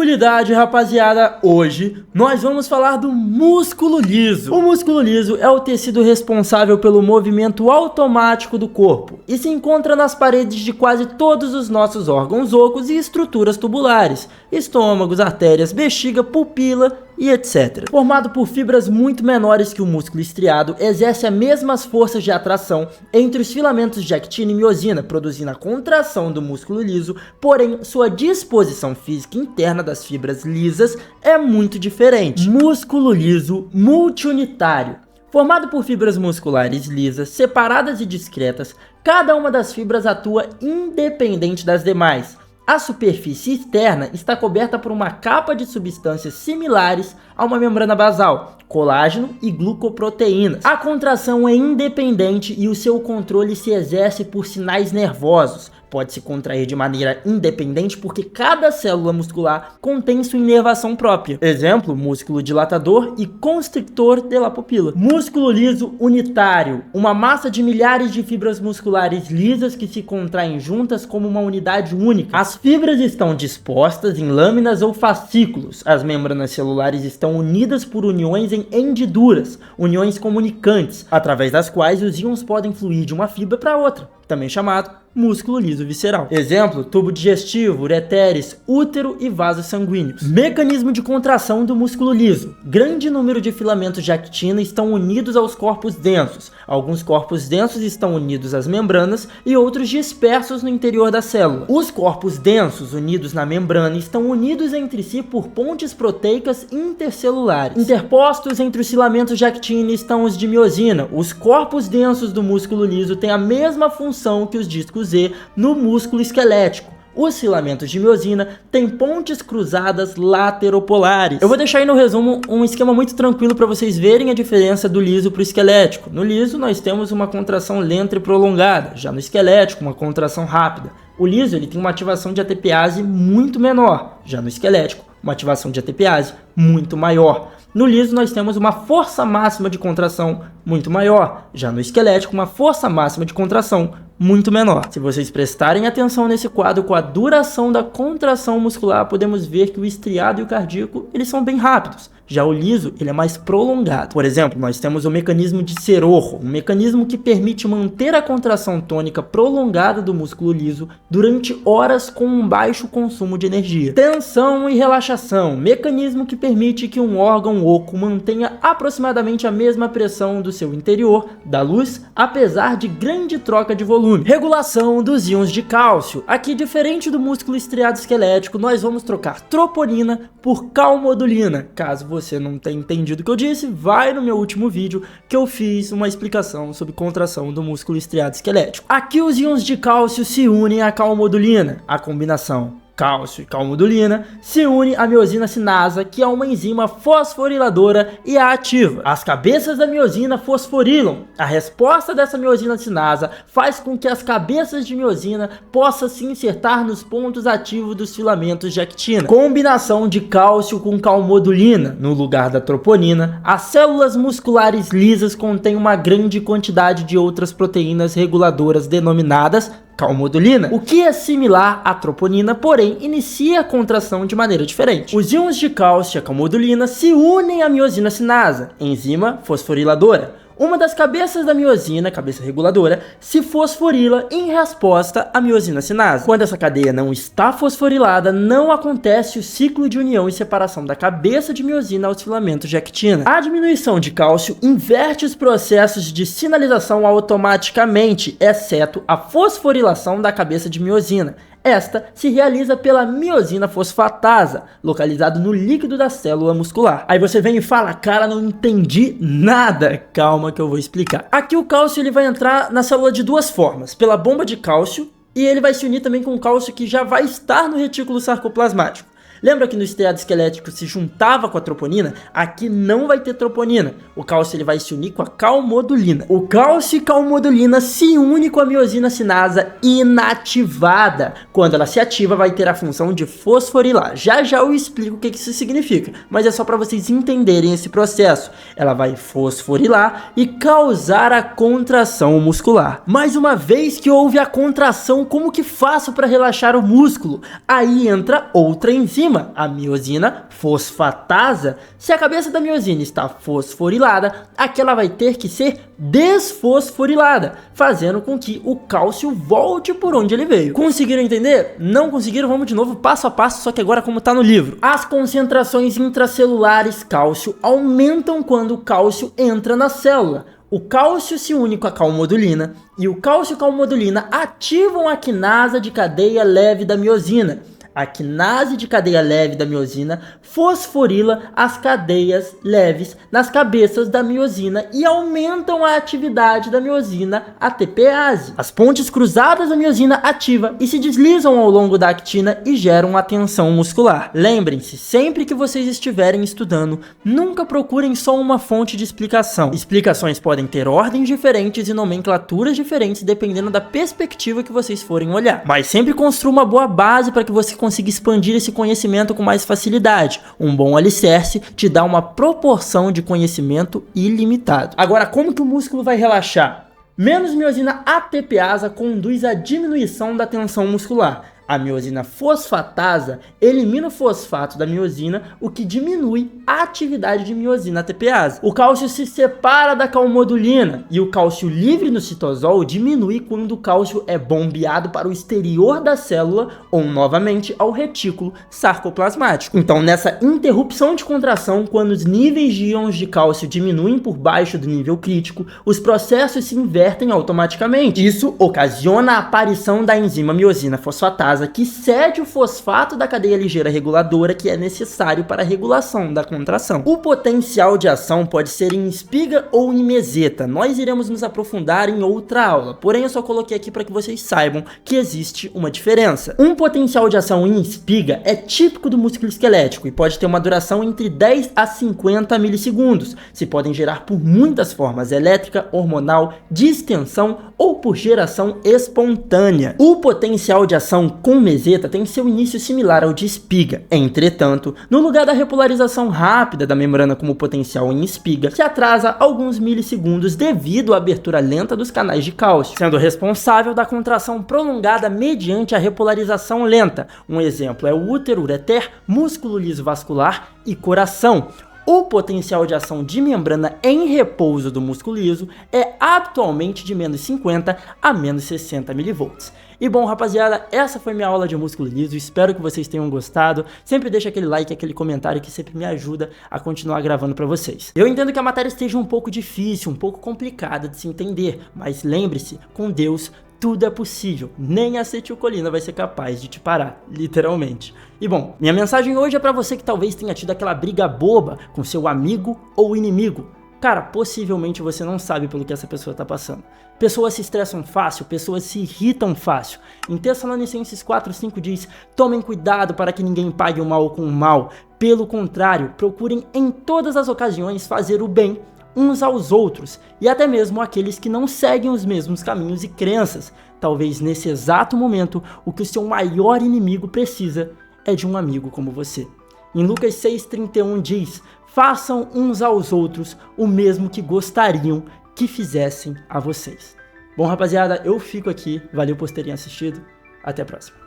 Tranquilidade, rapaziada, hoje nós vamos falar do músculo liso. O músculo liso é o tecido responsável pelo movimento automático do corpo e se encontra nas paredes de quase todos os nossos órgãos ocos e estruturas tubulares, estômagos, artérias, bexiga, pupila e etc. Formado por fibras muito menores que o músculo estriado, exerce as mesmas forças de atração entre os filamentos de actina e miosina, produzindo a contração do músculo liso, porém sua disposição física interna das fibras lisas é muito diferente. Músculo liso multiunitário. Formado por fibras musculares lisas, separadas e discretas, cada uma das fibras atua independente das demais. A superfície externa está coberta por uma capa de substâncias similares a uma membrana basal, colágeno e glucoproteínas. A contração é independente e o seu controle se exerce por sinais nervosos. Pode se contrair de maneira independente porque cada célula muscular contém sua inervação própria. Exemplo, músculo dilatador e constrictor da pupila. Músculo liso unitário, uma massa de milhares de fibras musculares lisas que se contraem juntas como uma unidade única. As fibras estão dispostas em lâminas ou fascículos. As membranas celulares estão unidas por uniões em hendiduras, uniões comunicantes, através das quais os íons podem fluir de uma fibra para outra, também chamado músculo liso visceral. Exemplo, tubo digestivo, ureteres, útero e vasos sanguíneos. Mecanismo de contração do músculo liso. Grande número de filamentos de actina estão unidos aos corpos densos. Alguns corpos densos estão unidos às membranas e outros dispersos no interior da célula. Os corpos densos unidos na membrana estão unidos entre si por pontes proteicas intercelulares. Interpostos entre os filamentos de actina estão os de miosina. Os corpos densos do músculo liso têm a mesma função que os discos Z no músculo esquelético. Os filamentos de miosina têm pontes cruzadas lateropolares. Eu vou deixar aí no resumo um esquema muito tranquilo para vocês verem a diferença do liso para o esquelético. No liso nós temos uma contração lenta e prolongada, já no esquelético uma contração rápida. O liso ele tem uma ativação de ATPase muito menor, já no esquelético uma ativação de ATPase muito maior. No liso nós temos uma força máxima de contração muito maior, já no esquelético uma força máxima de contração muito menor. Se vocês prestarem atenção nesse quadro com a duração da contração muscular, podemos ver que o estriado e o cardíaco eles são bem rápidos. Já o liso ele é mais prolongado. Por exemplo, nós temos o mecanismo de Serorro, um mecanismo que permite manter a contração tônica prolongada do músculo liso durante horas com um baixo consumo de energia. Tensão e relaxação, mecanismo que permite que um órgão oco mantenha aproximadamente a mesma pressão do seu interior, da luz, apesar de grande troca de volume. Regulação dos íons de cálcio. Aqui, diferente do músculo estriado esquelético, nós vamos trocar troponina por calmodulina. Caso você não tenha entendido o que eu disse, vai no meu último vídeo que eu fiz uma explicação sobre contração do músculo estriado esquelético. Aqui os íons de cálcio se unem à calmodulina. A combinação cálcio e calmodulina se une à miosina cinasa, que é uma enzima fosforiladora e a ativa. As cabeças da miosina fosforilam. A resposta dessa miosina cinasa faz com que as cabeças de miosina possam se insertar nos pontos ativos dos filamentos de actina. Combinação de cálcio com calmodulina. No lugar da troponina, as células musculares lisas contêm uma grande quantidade de outras proteínas reguladoras denominadas calmodulina, o que é similar à troponina, porém inicia a contração de maneira diferente. Os íons de cálcio e a calmodulina se unem à miosina cinasa, enzima fosforiladora. Uma das cabeças da miosina, cabeça reguladora, se fosforila em resposta à miosina cinasa. Quando essa cadeia não está fosforilada, não acontece o ciclo de união e separação da cabeça de miosina aos filamentos de actina. A diminuição de cálcio inverte os processos de sinalização automaticamente, exceto a fosforilação da cabeça de miosina. Esta se realiza pela miosina fosfatasa, localizado no líquido da célula muscular. Aí você vem e fala, cara, não entendi nada. Calma que eu vou explicar. Aqui o cálcio ele vai entrar na célula de duas formas, pela bomba de cálcio e ele vai se unir também com o cálcio que já vai estar no retículo sarcoplasmático. Lembra que no estriado esquelético se juntava com a troponina? Aqui não vai ter troponina. O cálcio ele vai se unir com a calmodulina. O cálcio e calmodulina se unem com a miosina cinasa inativada. Quando ela se ativa, vai ter a função de fosforilar. Já já eu explico o que isso significa, mas é só para vocês entenderem esse processo. Ela vai fosforilar e causar a contração muscular. Mais uma vez que houve a contração, como que faço para relaxar o músculo? Aí entra outra enzima, uma, a miosina fosfatasa. Se a cabeça da miosina está fosforilada, aquela vai ter que ser desfosforilada, fazendo com que o cálcio volte por onde ele veio. Conseguiram entender? Não conseguiram? Vamos de novo, passo a passo, só que agora como está no livro. As concentrações intracelulares cálcio aumentam quando o cálcio entra na célula. O cálcio se une com a calmodulina e o cálcio e calmodulina ativam a quinasa de cadeia leve da miosina. A quinase de cadeia leve da miosina fosforila as cadeias leves nas cabeças da miosina e aumentam a atividade da miosina ATPase. As pontes cruzadas da miosina ativa e se deslizam ao longo da actina e geram a tensão muscular. Lembrem-se, sempre que vocês estiverem estudando, nunca procurem só uma fonte de explicação. Explicações podem ter ordens diferentes e nomenclaturas diferentes dependendo da perspectiva que vocês forem olhar. Mas sempre construa uma boa base para que você consiga expandir esse conhecimento com mais facilidade. Um bom alicerce te dá uma proporção de conhecimento ilimitado. Agora, como que o músculo vai relaxar? Menos miosina ATPasa conduz à diminuição da tensão muscular. A miosina fosfatasa elimina o fosfato da miosina, o que diminui a atividade de miosina ATPase. O cálcio se separa da calmodulina e o cálcio livre no citosol diminui quando o cálcio é bombeado para o exterior da célula ou novamente ao retículo sarcoplasmático. Então, nessa interrupção de contração, quando os níveis de íons de cálcio diminuem por baixo do nível crítico, os processos se invertem automaticamente. Isso ocasiona a aparição da enzima miosina fosfatasa, que cede o fosfato da cadeia ligeira reguladora que é necessário para a regulação da contração. O potencial de ação pode ser em espiga ou em meseta. Nós iremos nos aprofundar em outra aula, porém eu só coloquei aqui para que vocês saibam que existe uma diferença. Um potencial de ação em espiga é típico do músculo esquelético e pode ter uma duração entre 10 a 50 milissegundos. Se podem gerar por muitas formas: elétrica, hormonal, distensão ou por geração espontânea. O potencial de ação com meseta tem seu início similar ao de espiga. Entretanto, no lugar da repolarização rápida da membrana como potencial em espiga, se atrasa alguns milissegundos devido à abertura lenta dos canais de cálcio, sendo responsável da contração prolongada mediante a repolarização lenta. Um exemplo é o útero, ureter, músculo liso vascular e coração. O potencial de ação de membrana em repouso do músculo liso é atualmente de menos 50 a menos 60 mV. E bom, rapaziada, essa foi minha aula de músculo liso, espero que vocês tenham gostado. Sempre deixa aquele like, aquele comentário que sempre me ajuda a continuar gravando pra vocês. Eu entendo que a matéria esteja um pouco difícil, um pouco complicada de se entender, mas lembre-se, com Deus tudo é possível, nem a acetilcolina vai ser capaz de te parar, literalmente. E bom, minha mensagem hoje é pra você que talvez tenha tido aquela briga boba com seu amigo ou inimigo. Cara, possivelmente você não sabe pelo que essa pessoa tá passando. Pessoas se estressam fácil, pessoas se irritam fácil. Em Tessalonicenses 4:5 diz: tomem cuidado para que ninguém pague o mal com o mal. Pelo contrário, procurem em todas as ocasiões fazer o bem uns aos outros, e até mesmo aqueles que não seguem os mesmos caminhos e crenças. Talvez nesse exato momento, o que o seu maior inimigo precisa é de um amigo como você. Em Lucas 6:31 diz: façam uns aos outros o mesmo que gostariam que fizessem a vocês. Bom, rapaziada, eu fico aqui. Valeu por terem assistido. Até a próxima.